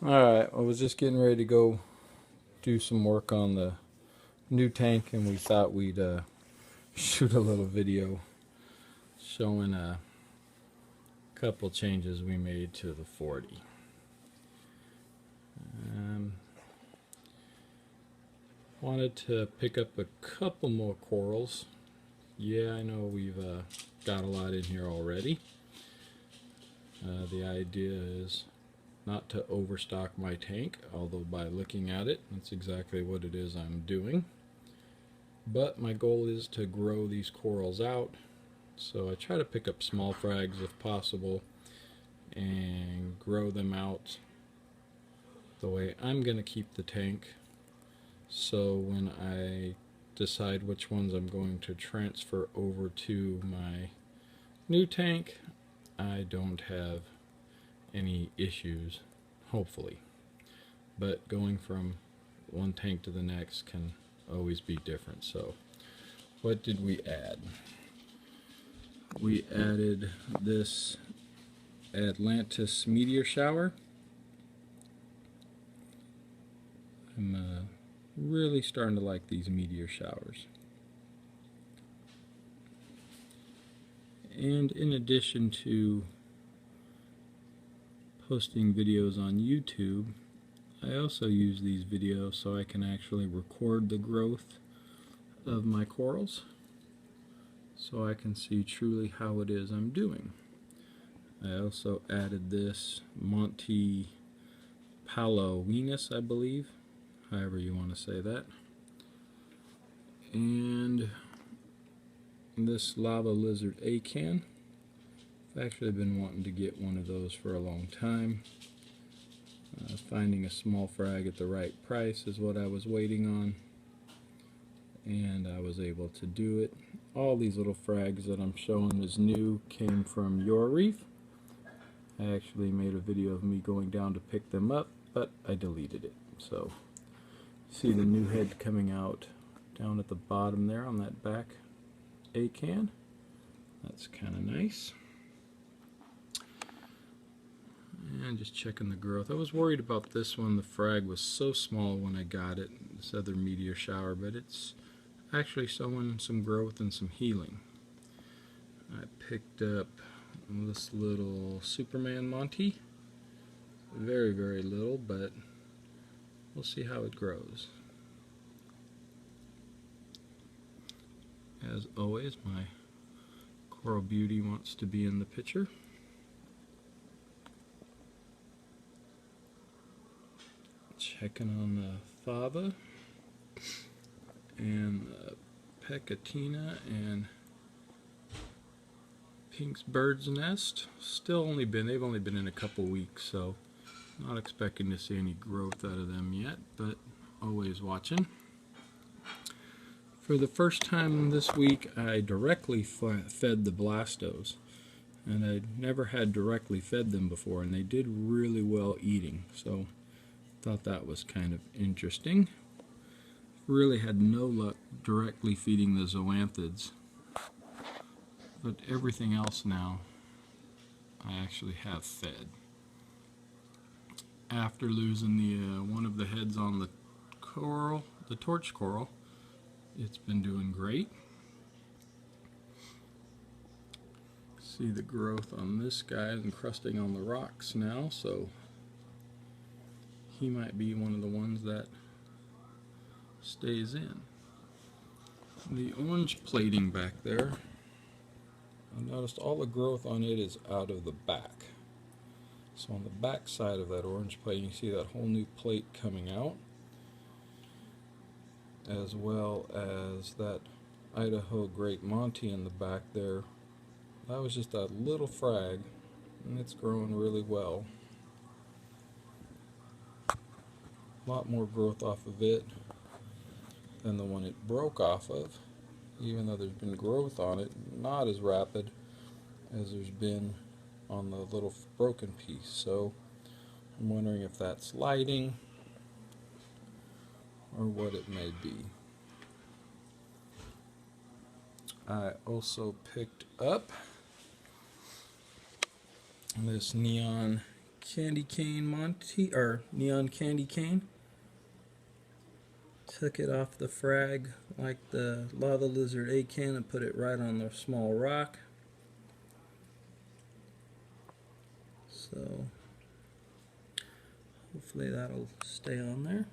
Alright, I was just getting ready to go do some work on the new tank, and we thought we'd shoot a little video showing a couple changes we made to the 40. Wanted to pick up a couple more corals. Yeah, I know we've got a lot in here already. The idea is not to overstock my tank, although by looking at it, that's exactly what it is I'm doing. But my goal is to grow these corals out, so I try to pick up small frags if possible and grow them out the way I'm going to keep the tank, so when I decide which ones I'm going to transfer over to my new tank, I don't have any issues, hopefully. But going from one tank to the next can always be different. So what did we add? We added this Atlantis meteor shower. I'm really starting to like these meteor showers. And in addition to posting videos on YouTube, I also use these videos so I can actually record the growth of my corals, so I can see truly how it is I'm doing. I also added this Monte Palo Venus, I believe, however you want to say that, and this lava lizard acan. I've actually been wanting to get one of those for a long time. Finding a small frag at the right price is what I was waiting on, and I was able to do it. All these little frags that I'm showing as new came from your Reef. I actually made a video of me going down to pick them up, but I deleted it. So see the new head coming out down at the bottom there on that back acan. That's kind of nice. And just checking the growth. I was worried about this one. The frag was so small when I got it, this other meteor shower, but it's actually showing some growth and some healing. I picked up this little Superman Monty. Very, very little, but we'll see how it grows. As always, my Coral Beauty wants to be in the picture. Checking on the fava and the Pecatina and Pink's bird's nest. They've only been in a couple weeks, so not expecting to see any growth out of them yet, but always watching. For the first time this week, I directly fed the Blastos, and I'd never had directly fed them before, and they did really well eating, so thought that was kind of interesting. Really had no luck directly feeding the zoanthids, but everything else now I actually have fed. After losing the one of the heads on the coral, the torch coral, it's been doing great. See the growth on this guy is encrusting on the rocks now, so he might be one of the ones that stays in. The orange plating back there, I noticed all the growth on it is out of the back. So on the back side of that orange plate, you see that whole new plate coming out, as well as that Idaho Great Monty in the back there. That was just that little frag, and it's growing really well. A lot more growth off of it than the one it broke off of, even though there's been growth on it, not as rapid as there's been on the little broken piece. So I'm wondering if that's lighting or what it may be. I also picked up this neon candy cane Monty, or neon candy cane. Took it off the frag like the lava lizard acan and put it right on the small rock. So hopefully that'll stay on there.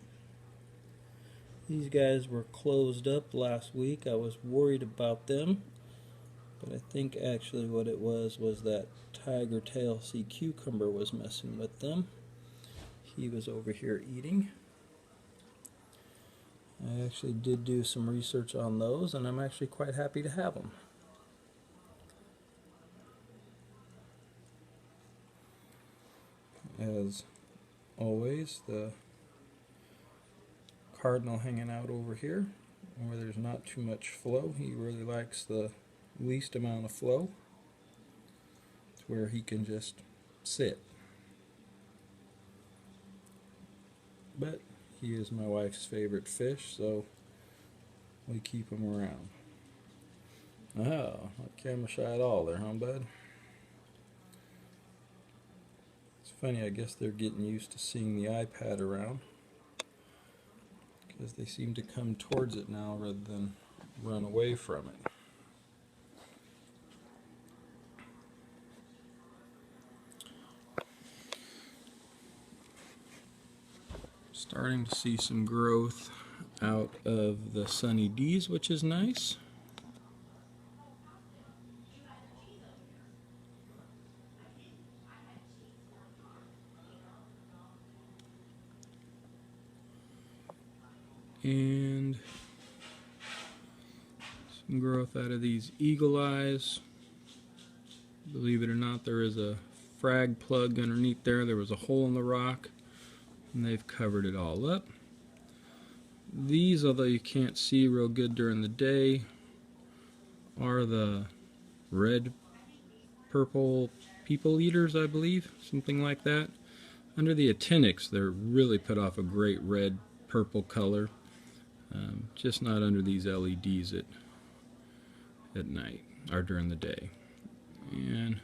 These guys were closed up last week. I was worried about them, but I think actually what it was that tiger tail sea cucumber was messing with them. He was over here eating. I actually did do some research on those, and I'm actually quite happy to have them. As always, the cardinal hanging out over here where there's not too much flow. He really likes the least amount of flow. It's where he can just sit. But he is my wife's favorite fish, so we keep him around. Oh, not camera shy at all there, huh, bud? It's funny, I guess they're getting used to seeing the iPad around, because they seem to come towards it now rather than run away from it. Starting to see some growth out of the Sunny D's, which is nice. And some growth out of these eagle eyes. Believe it or not, there is a frag plug underneath there. There was a hole in the rock, and they've covered it all up. These, although you can't see real good during the day, are the red purple people eaters, I believe, something like that. Under the actinics, they're really put off a great red purple color, just not under these LEDs at night or during the day. And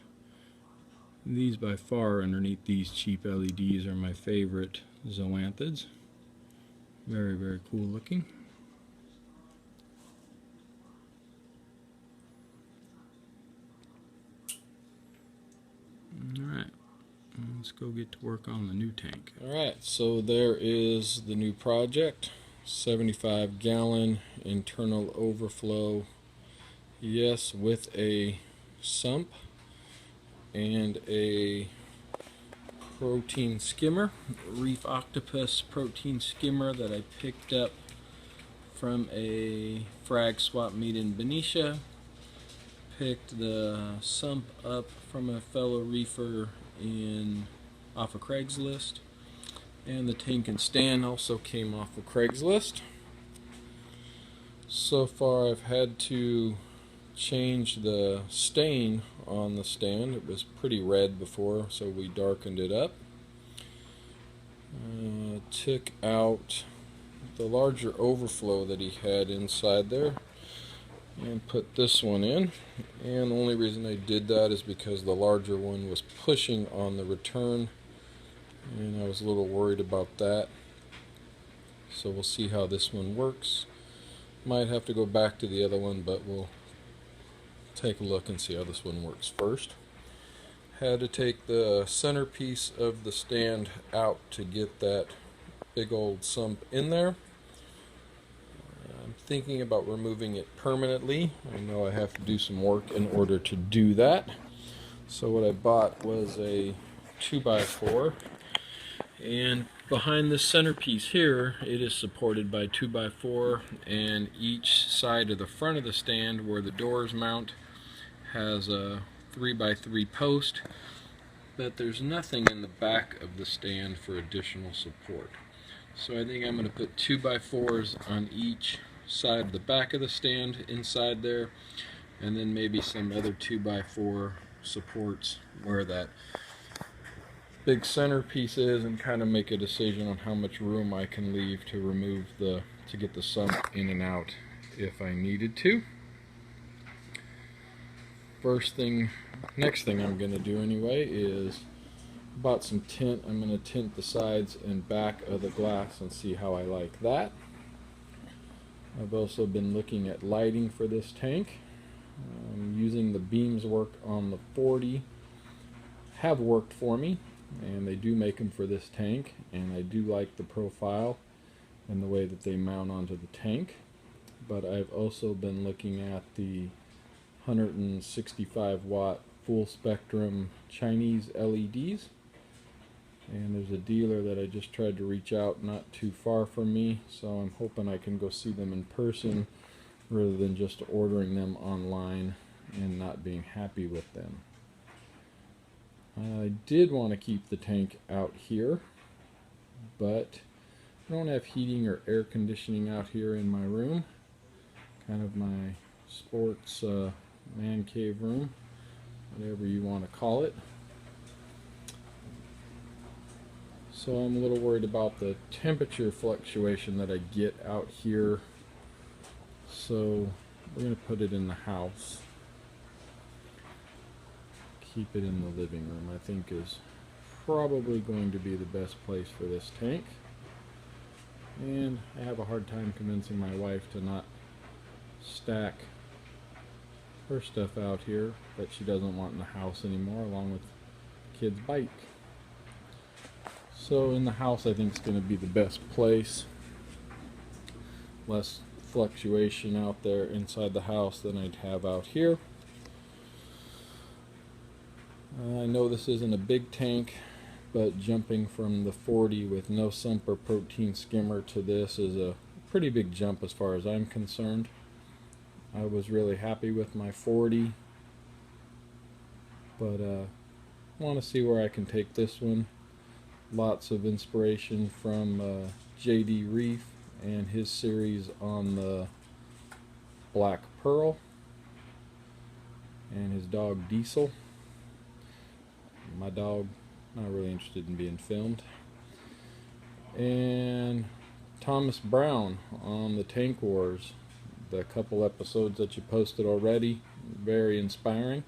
these by far underneath these cheap LEDs are my favorite zoanthids. Very, very cool looking. Alright, let's go get to work on the new tank. Alright, so there is the new project. 75-gallon internal overflow, yes, with a sump and a protein skimmer, Reef Octopus protein skimmer that I picked up from a frag swap meet in Benicia. Picked the sump up from a fellow reefer off of Craigslist, and the tank and stand also came off of Craigslist. So far I've had to change the stain on the stand. It was pretty red before, so we darkened it up. Took out the larger overflow that he had inside there and put this one in, and the only reason I did that is because the larger one was pushing on the return, and I was a little worried about that. So we'll see how this one works. Might have to go back to the other one, but we'll take a look and see how this one works first. Had to take the centerpiece of the stand out to get that big old sump in there. I'm thinking about removing it permanently. I know I have to do some work in order to do that. So what I bought was a 2x4, and behind this centerpiece here, it is supported by 2x4, and each side of the front of the stand where the doors mount has a 3x3 post, but there's nothing in the back of the stand for additional support. So I think I'm going to put 2x4s on each side of the back of the stand inside there, and then maybe some other 2x4 supports where that big centerpiece is, and kind of make a decision on how much room I can leave to get the sump in and out if I needed to. Next thing I'm going to do anyway is bought some tint. I'm going to tint the sides and back of the glass and see how I like that. I've also been looking at lighting for this tank. Using the beams work on the 40 have worked for me, and they do make them for this tank, and I do like the profile and the way that they mount onto the tank. But I've also been looking at the 165 watt full spectrum Chinese LEDs, and there's a dealer that I just tried to reach out not too far from me, so I'm hoping I can go see them in person rather than just ordering them online and not being happy with them. I did want to keep the tank out here, but I don't have heating or air conditioning out here in my room. Kind of my sports man cave room, whatever you want to call it. So I'm a little worried about the temperature fluctuation that I get out here. So we're going to put it in the house. Keep it in the living room, I think, is probably going to be the best place for this tank. And I have a hard time convincing my wife to not stack her stuff out here that she doesn't want in the house anymore, along with the kid's bike. So in the house, I think is going to be the best place. Less fluctuation out there inside the house than I'd have out here. I know this isn't a big tank, but jumping from the 40 with no sump or protein skimmer to this is a pretty big jump as far as I'm concerned. I was really happy with my 40, but want to see where I can take this one. Lots of inspiration from Reef and his series on the Black Pearl and his dog Diesel. My dog, not really interested in being filmed. And Thomas Brown on the Tank Wars. The couple episodes that you posted already, very inspiring.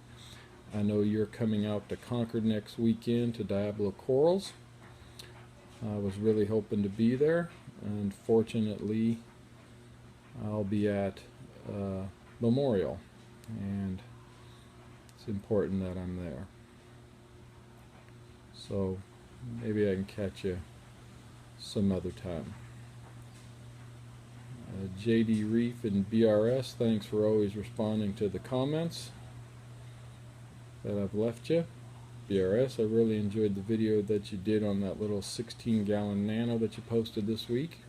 I know you're coming out to Concord next weekend to Diablo Corals. I was really hoping to be there. Unfortunately, I'll be at Memorial, and it's important that I'm there. So maybe I can catch you some other time. JD Reef and BRS, thanks for always responding to the comments that I've left you. BRS, I really enjoyed the video that you did on that little 16-gallon nano that you posted this week.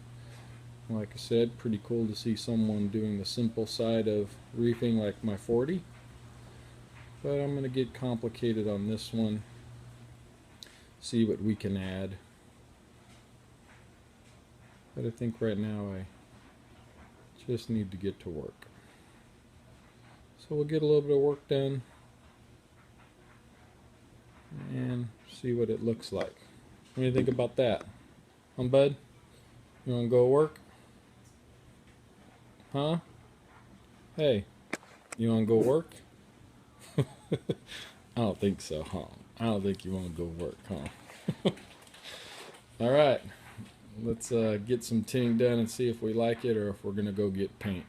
Like I said, pretty cool to see someone doing the simple side of reefing like my 40. But I'm going to get complicated on this one. See what we can add. But I think right now I just need to get to work. So we'll get a little bit of work done and see what it looks like. What do you think about that? Huh, bud? You want to go work? Huh? Hey, you want to go work? I don't think so, huh? I don't think you want to go work, huh? Alright, let's get some tinning done and see if we like it or if we're going to go get paint.